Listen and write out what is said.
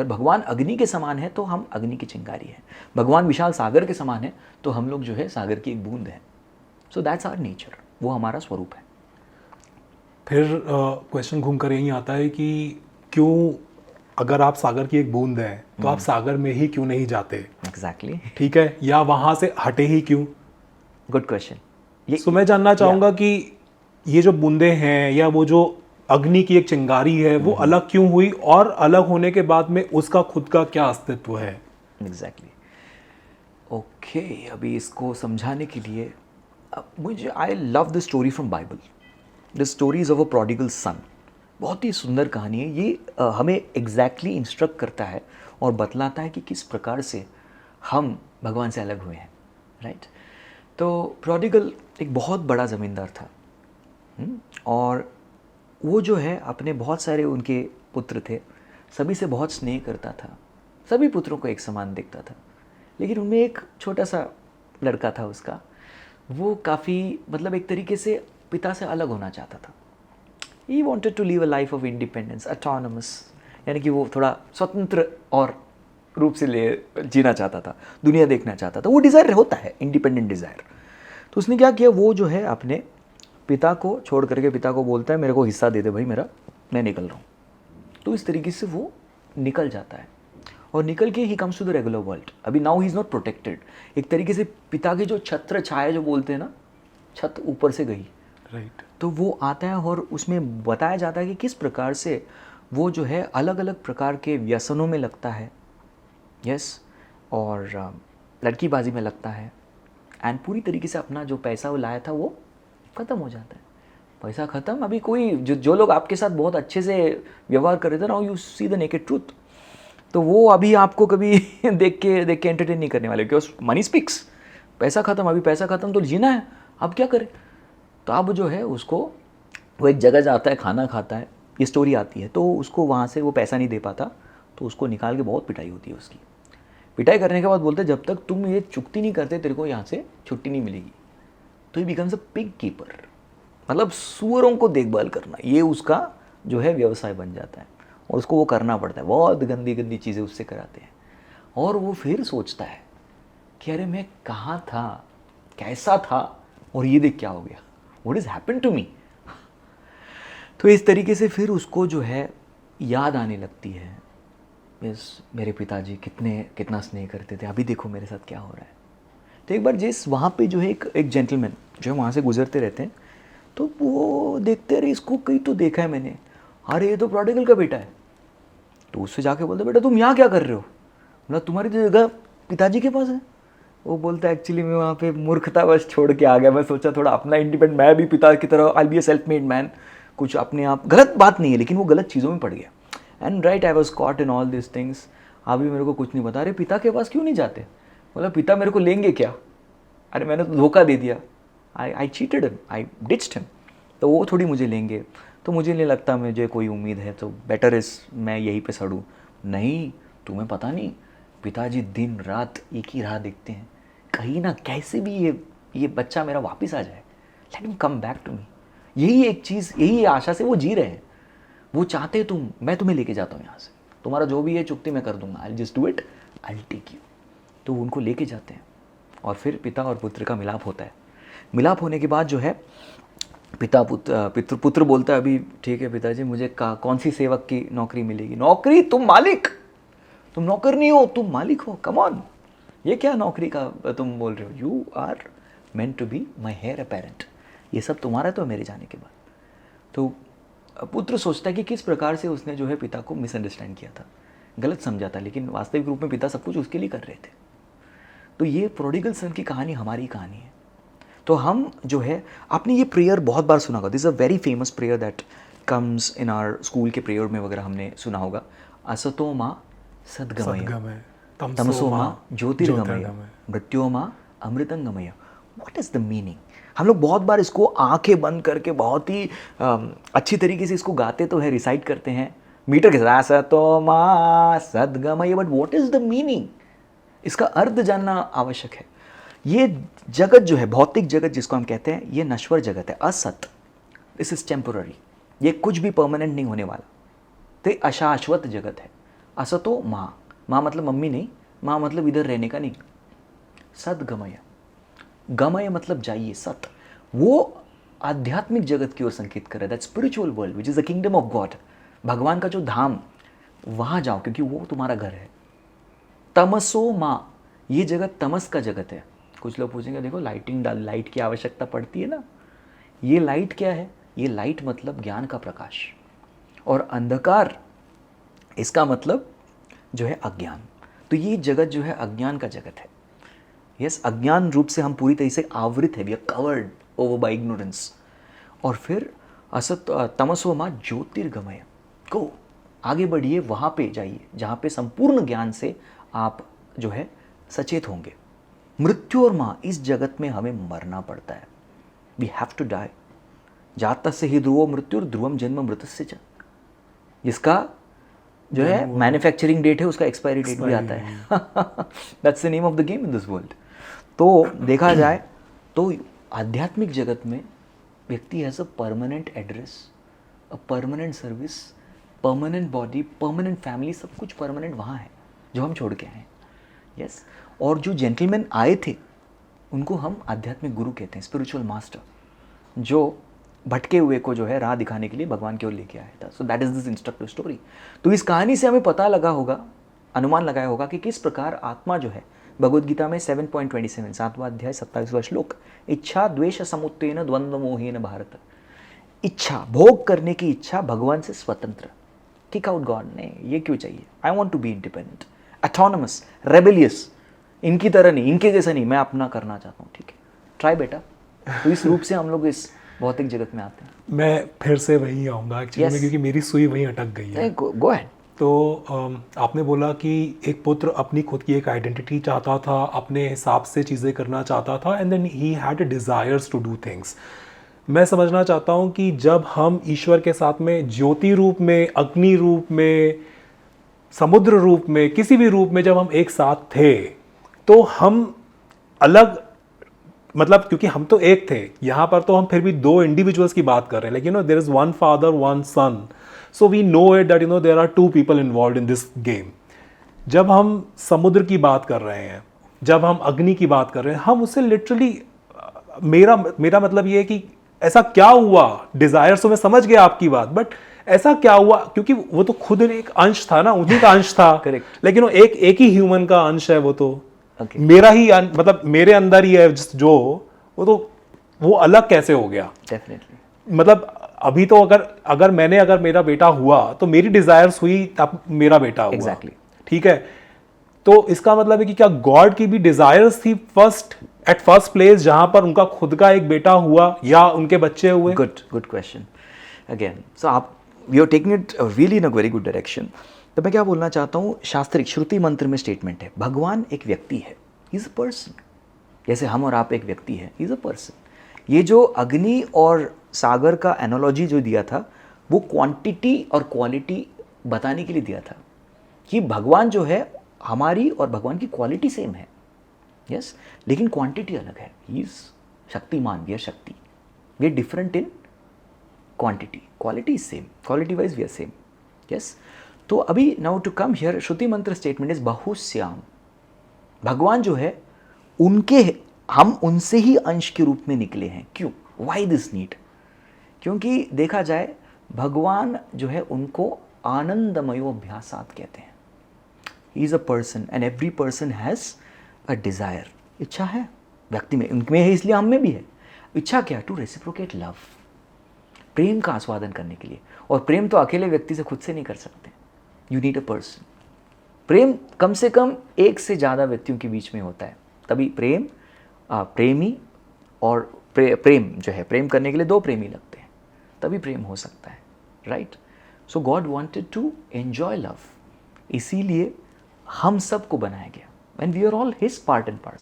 अगर भगवान अग्नि के समान है तो हम अग्नि की चिंगारी हैं, भगवान विशाल सागर के समान है तो हम लोग जो है सागर की एक बूंद हैं। सो दैट्स आवर नेचर, वो हमारा स्वरूप है। फिर क्वेश्चन घूम कर यही आता है कि क्यों, अगर आप सागर की एक बूंद हैं तो आप सागर में ही क्यों नहीं जाते? एग्जैक्टली, ठीक है, या वहाँ से हटे ही क्यों? Good question. सो मैं जानना चाहूँगा कि ये जो बूंदे हैं या वो जो अग्नि की एक चिंगारी है वो अलग क्यों हुई, और अलग होने के बाद में उसका खुद का क्या अस्तित्व है? एग्जैक्टली, ओके, अभी इसको समझाने के लिए मुझे, I love the story from Bible, the stories of a prodigal सन। बहुत ही सुंदर कहानी है ये, हमें एग्जैक्टली इंस्ट्रक्ट करता है और बतलाता है कि किस प्रकार से हम भगवान से अलग हुए हैं, राइट। तो प्रोडिगल एक बहुत बड़ा ज़मींदार था, और वो जो है अपने बहुत सारे उनके पुत्र थे, सभी से बहुत स्नेह करता था, सभी पुत्रों को एक समान देखता था, लेकिन उनमें एक छोटा सा लड़का था उसका, वो काफ़ी मतलब एक तरीके से पिता से अलग होना चाहता था। He wanted to live a life of independence, autonomous, यानी कि वो थोड़ा स्वतंत्र और रूप से जीना चाहता था, दुनिया देखना चाहता था। वो डिज़ायर होता है, इंडिपेंडेंट डिज़ायर। तो उसने क्या किया, वो जो है अपने पिता को छोड़ करके पिता को बोलता है मेरे को हिस्सा दे दे भाई मेरा, मैं निकल रहा हूँ। तो इस तरीके से वो निकल जाता है, और निकल के he comes to the regular world. अभी now he is not protected, एक तरीके से पिता की जो छत्र छाया जो बोलते हैं ना, छत ऊपर से गई, राइट। तो वो आता है और उसमें बताया जाता है कि किस प्रकार से वो जो है अलग अलग प्रकार के व्यसनों में लगता है, यस, और लड़कीबाजी में लगता है, एंड पूरी तरीके से अपना जो पैसा वो लाया था वो ख़त्म हो जाता है। पैसा ख़त्म, अभी कोई जो लोग आपके साथ बहुत अच्छे से व्यवहार कर रहे थे ना, you see the naked truth, तो वो अभी आपको कभी देख के एंटरटेन नहीं करने वाले, बिकॉज मनी स्पीक्स। पैसा ख़त्म, अभी पैसा ख़त्म तो जीना है, अब क्या करें। तो अब जो है उसको, वो एक जगह जाता है, खाना खाता है, ये स्टोरी आती है, तो उसको वहाँ से वो पैसा नहीं दे पाता, तो उसको निकाल के बहुत पिटाई होती है उसकी। पिटाई करने के बाद बोलते जब तक तुम ये चुकती नहीं करते तेरे को यहाँ से छुट्टी नहीं मिलेगी। तो ही बिकम्स अ पिग कीपर, मतलब सुअरों को देखभाल करना, ये उसका जो है व्यवसाय बन जाता है, और उसको वो करना पड़ता है, बहुत गंदी गंदी चीज़ें उससे कराते हैं। और वो फिर सोचता है कि अरे मैं कहाँ था, कैसा था, और ये देख क्या हो गया, what is happen to me. तो इस तरीके से फिर उसको जो है याद आने लगती है, यस मेरे पिताजी कितना स्नेह करते थे, अभी देखो मेरे साथ क्या हो रहा है। तो एक बार जिस वहाँ पे जो है एक जेंटलमैन जो है वहाँ से गुजरते रहते हैं, तो वो देखते रहे, इसको कहीं तो देखा है मैंने, अरे ये तो प्रोडिगल का बेटा है। तो उससे जाके बोलते बेटा तुम यहाँ क्या कर रहे हो, बोला तुम्हारी तो जगह पिताजी के पास है। वो बोलता है एक्चुअली मैं वहाँ पे मूर्खता बस छोड़ के आ गया, मैं सोचा थोड़ा अपना इंडिपेंडेंट, मैं भी पिता की तरह I be a self made man, कुछ अपने आप, गलत बात नहीं है लेकिन वो गलत चीज़ों में पड़ गया। And right, I was caught in all this things. अभी मेरे को कुछ नहीं बता रहे, पिता के पास क्यों नहीं जाते, बोला पिता मेरे को लेंगे क्या, अरे मैंने तो धोखा दे दिया, आई चीटेड हिम, आई डिच्ड हिम, तो वो थोड़ी मुझे लेंगे, तो मुझे नहीं लगता मुझे कोई उम्मीद है, तो बेटर इस मैं यहीं पे सड़ूँ। नहीं, तुम्हें पता नहीं, पिताजी दिन रात एक ही राह देखते हैं, कहीं ना कैसे भी ये बच्चा मेरा वापस आ जाए, let him come back to me. यही एक चीज़, यही आशा से वो जी रहे हैं। वो चाहते मैं तुम्हें लेके जाता हूँ यहाँ से, तुम्हारा जो भी है चुकती मैं कर दूंगा, I just do it, I take you. तो उनको लेके जाते हैं, और फिर पिता और पुत्र का मिलाप होता है। मिलाप होने के बाद जो है पिता पुत्र बोलता है अभी ठीक है पिताजी, मुझे कौन सी सेवक की नौकरी मिलेगी। नौकरी, तुम मालिक, तुम नौकर नहीं हो, तुम मालिक हो, कम ऑन, ये क्या नौकरी का तुम बोल रहे हो, you are meant to be my heir apparent, ये सब तुम्हारा तो मेरे जाने के बाद। तो पुत्र सोचता है कि किस प्रकार से उसने जो है पिता को मिसअंडरस्टैंड किया था, गलत समझा था, लेकिन वास्तविक रूप में पिता सब कुछ उसके लिए कर रहे थे। तो ये प्रोडिगल सन की कहानी हमारी कहानी है। तो हम जो है, आपने ये प्रेयर बहुत बार सुना होगा, this is a very famous prayer that comes in our school के प्रेयर में वगैरह हमने सुना होगा, असतो माँ सद्गमय, तमसो माँ ज्योतिर्गमय, मृत्यो माँ अमृतंगमय। What is the meaning? हम लोग बहुत बार इसको आंखें बंद करके बहुत ही अच्छी तरीके से इसको गाते तो है, रिसाइट करते हैं मीटर के साथ, असतो माँ सद्गमय, but what is the meaning? इसका अर्थ जानना आवश्यक है। ये जगत जो है, भौतिक जगत जिसको हम कहते हैं, ये नश्वर जगत है, असत, दिस इज टेम्पोररी, ये कुछ भी परमानेंट नहीं होने वाला, तो ये अशाश्वत जगत है। असतो माँ, माँ मतलब मम्मी नहीं, माँ मतलब इधर रहने का नहीं, सद्गमय, गमय मतलब जाइए, सत, वो आध्यात्मिक जगत की ओर संकेत कर रहा है, that spiritual world which is the kingdom of God, भगवान का जो धाम, वहाँ जाओ क्योंकि वो तुम्हारा घर है। तमसो माँ, ये जगत तमस का जगत है। कुछ लोग पूछेंगे देखो लाइटिंग डाल, लाइट की आवश्यकता पड़ती है ना, ये लाइट क्या है? ये लाइट मतलब ज्ञान का प्रकाश, और अंधकार इसका मतलब जो है अज्ञान। तो ये जगत जो है अज्ञान का जगत है। यस, अज्ञान रूप से हम पूरी तरह से आवृत है, we are covered over by ignorance. और फिर असत तमसो माँ ज्योतिर्गमय, को आगे बढ़िए, वहाँ पे जाइए जहाँ पे संपूर्ण ज्ञान से आप जो है सचेत होंगे। मृत्यु और माँ, इस जगत में हमें मरना पड़ता है, वी हैव टू डाई। जातस्य हि ध्रुवो मृत्युर ध्रुवम जन्म मृतस्य च, जिसका जो है मैन्युफैक्चरिंग डेट है उसका एक्सपायरी डेट भी आता है। That's the name of the game in this world. तो देखा जाए तो आध्यात्मिक जगत में व्यक्ति has a permanent address, a permanent service, permanent body, permanent family, सब कुछ परमानेंट वहाँ है जो हम छोड़ के आए। यस, और जो जेंटलमैन आए थे उनको हम आध्यात्मिक गुरु कहते हैं, स्पिरिचुअल मास्टर, जो भटके हुए को जो है राह दिखाने के लिए भगवान की ओर लेके आया था। So that is this instructive story. तो इस कहानी से हमें पता लगा होगा, अनुमान लगाया होगा कि किस प्रकार आत्मा जो है, भगवद गीता में 7.27 7वां अध्याय 27वां श्लोक, इच्छा द्वेष समुत्तेन द्वंद्व मोहेन भारत, इच्छा, भोग करने की इच्छा भगवान से स्वतंत्र, किक आउट गॉड, नहीं ये क्यों चाहिए, I want to be independent, autonomous, rebellious, इनकी तरह नहीं, इनके जैसा नहीं, मैं अपना करना चाहता हूँ, ठीक है, ट्राई बेटा। तो इस रूप से हम लोग इस भौतिक जगत में आते हैं। मैं फिर से वहीं आऊँगा एक्चुअली Yes. में, क्योंकि मेरी सुई वहीं अटक गई है। Go ahead. तो आपने बोला कि एक पुत्र अपनी खुद की एक आइडेंटिटी चाहता था, अपने हिसाब से चीज़ें करना चाहता था, and then he had desires to do things. मैं समझना चाहता हूँ कि जब हम ईश्वर के साथ में ज्योति रूप में, अग्नि रूप में, समुद्र रूप में, किसी भी रूप में जब हम एक साथ थे, तो हम अलग, मतलब क्योंकि हम तो एक थे, यहाँ पर तो हम फिर भी दो इंडिविजुअल्स की बात कर रहे हैं, लेकिन there is one father one son, so we know it that there are two people involve in this game. जब हम समुद्र की बात कर रहे हैं, जब हम अग्नि की बात कर रहे हैं, हम उससे लिटरली, मेरा मतलब ये है कि ऐसा क्या हुआ, डिजायर तो मैं समझ गया आपकी बात, बट ऐसा क्या हुआ, क्योंकि वो तो खुद एक अंश था ना, उन्हीं का अंश था। Correct. लेकिन वो एक ही ह्यूमन का अंश है, वो तो Okay. मेरा ही मतलब मेरे अंदर ही है जो, वो तो वो अलग कैसे हो गया? डेफिनेटली। मतलब अभी तो अगर मेरा बेटा हुआ तो मेरी डिजायर्स हुई, तब मेरा बेटा हुआ। Exactly. ठीक है, तो इसका मतलब है कि क्या गॉड की भी डिजायर्स थी एट फर्स्ट प्लेस, जहां पर उनका खुद का एक बेटा हुआ या उनके बच्चे हुए? Good question again. सो आप, we are taking it really in a very good direction. तो मैं क्या बोलना चाहता हूँ, शास्त्रिक श्रुति मंत्र में स्टेटमेंट है, भगवान एक व्यक्ति है, ही इज अ पर्सन। जैसे हम और आप एक व्यक्ति है, ही इज अ पर्सन। ये जो अग्नि और सागर का एनोलॉजी जो दिया था, वो क्वांटिटी और क्वालिटी बताने के लिए दिया था कि भगवान जो है, हमारी और भगवान की क्वालिटी सेम है, यस, लेकिन क्वांटिटी अलग है। He is shaktiman, we are shakti, we are different in quantity, quality is same, quality wise we are same, yes. तो अभी now to come here, shruti mantra statement is बहुश्याम। भगवान जो है, हम उनसे ही अंश के रूप में निकले हैं। क्यों? Why this need? क्योंकि देखा जाए, भगवान जो है उनको आनंदमयोभ्यासात कहते हैं। He is a person and every person has a desire, इच्छा है व्यक्ति में, उनमें है, इसलिए हम में भी है। इच्छा क्या? टू रेसिप्रोकेट लव, प्रेम का आस्वादन करने के लिए। और प्रेम तो अकेले व्यक्ति से खुद से नहीं कर सकते, यू नीड अ पर्सन। प्रेम कम से कम एक से ज़्यादा व्यक्तियों के बीच में होता है, तभी प्रेमी और प्रेम जो है, प्रेम करने के लिए दो प्रेमी लगते हैं, तभी प्रेम हो सकता है, right. So God wanted to enjoy love, इसीलिए हम सबको बनाया गया, and we are all his part and part.